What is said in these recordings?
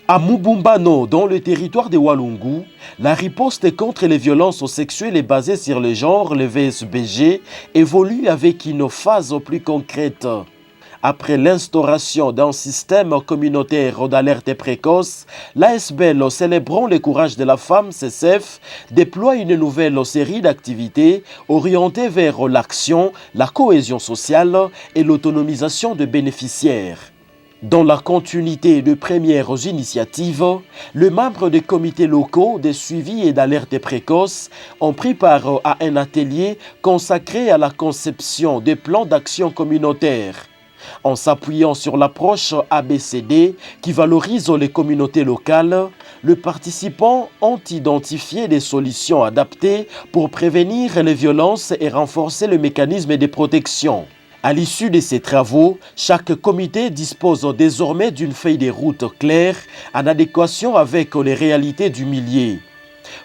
À Mubumbano, dans le territoire de Walungu, la riposte contre les violences sexuelles et basée sur le genre, le VSBG, évolue avec une phase plus concrète. Après l'instauration d'un système communautaire d'alerte précoce, l'ASBL, célébrant le courage de la femme CCF, déploie une nouvelle série d'activités orientées vers l'action, la cohésion sociale et l'autonomisation des bénéficiaires. Dans la continuité de premières initiatives, les membres des comités locaux de suivi et d'alerte précoce ont pris part à un atelier consacré à la conception des plans d'action communautaires. En s'appuyant sur l'approche ABCD qui valorise les communautés locales, les participants ont identifié des solutions adaptées pour prévenir les violences et renforcer le mécanisme de protection. À l'issue de ces travaux, chaque comité dispose désormais d'une feuille de route claire en adéquation avec les réalités du milieu.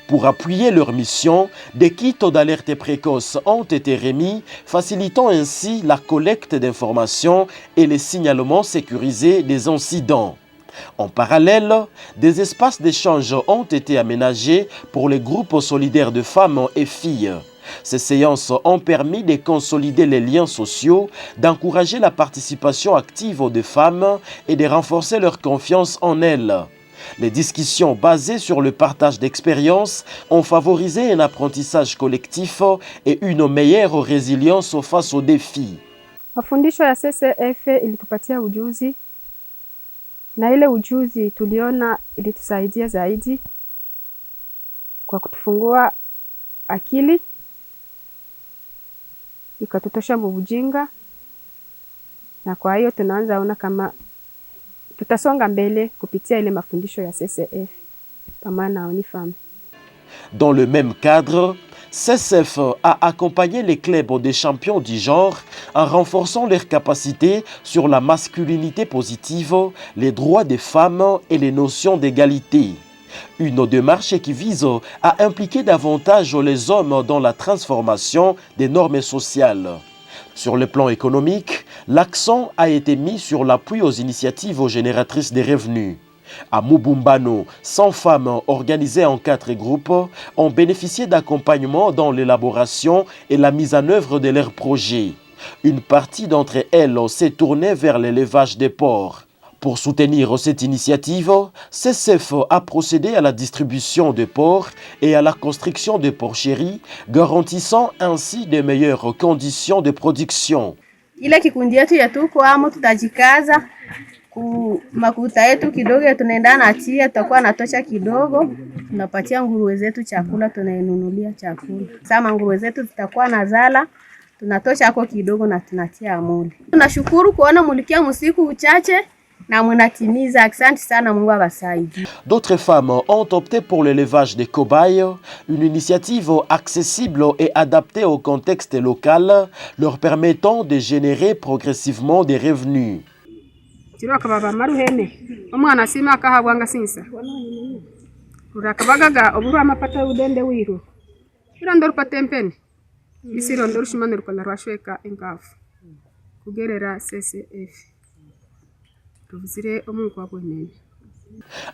Pour appuyer leur mission, des kits d'alerte précoce ont été remis, facilitant ainsi la collecte d'informations et les signalements sécurisés des incidents. En parallèle, des espaces d'échange ont été aménagés pour les groupes solidaires de femmes et filles. Ces séances ont permis de consolider les liens sociaux, d'encourager la participation active des femmes et de renforcer leur confiance en elles. Les discussions basées sur le partage d'expériences ont favorisé un apprentissage collectif et une meilleure résilience face aux défis. Mafundisho ya CCF ilitupatia ujuzi na ile ujuzi tuliona ilitusaidia zaidi kwa kutufungua akili, ikatutosha mubujinga, na kwa hiyo tunaanza ona kama tutasonga mbele kupitia ile mafundisho ya CCF pamoja na Unifam. Dans le même cadre, CCF a accompagné les clubs des champions du genre en renforçant leurs capacités sur la masculinité positive, les droits des femmes et les notions d'égalité. Une démarche qui vise à impliquer davantage les hommes dans la transformation des normes sociales. Sur le plan économique, l'accent a été mis sur l'appui aux initiatives génératrices de revenus. À Mubumbano, 100 femmes organisées en 4 groupes ont bénéficié d'accompagnement dans l'élaboration et la mise en œuvre de leurs projets. Une partie d'entre elles s'est tournée vers l'élevage des porcs. Pour soutenir cette initiative, CCF a procédé à la distribution de porcs et à la construction de porcheries, garantissant ainsi de meilleures conditions de production. Ile kikundi yetu yetuko amo tutajikaza ku makuta yetu kidogo tunaenda na tia tutakuwa natosha kidogo, tunapatia nguruwe zetu chakula, tunainunulia chakula. Sama nguruwe zetu zitakuwa nazala, tunatosha hako kidogo na tunatia amuli. Tunashukuru kuona mulikia musiku uchache. D'autres femmes ont opté pour l'élevage des cobayes, une initiative accessible et adaptée au contexte local, leur permettant de générer progressivement des revenus.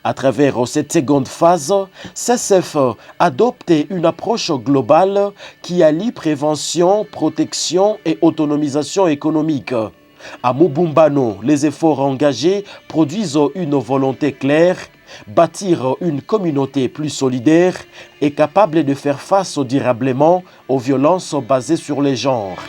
À travers cette seconde phase, CCF adopte une approche globale qui allie prévention, protection et autonomisation économique. À Mubumbano, les efforts engagés produisent une volonté claire, bâtir une communauté plus solidaire et capable de faire face durablement aux violences basées sur les genres.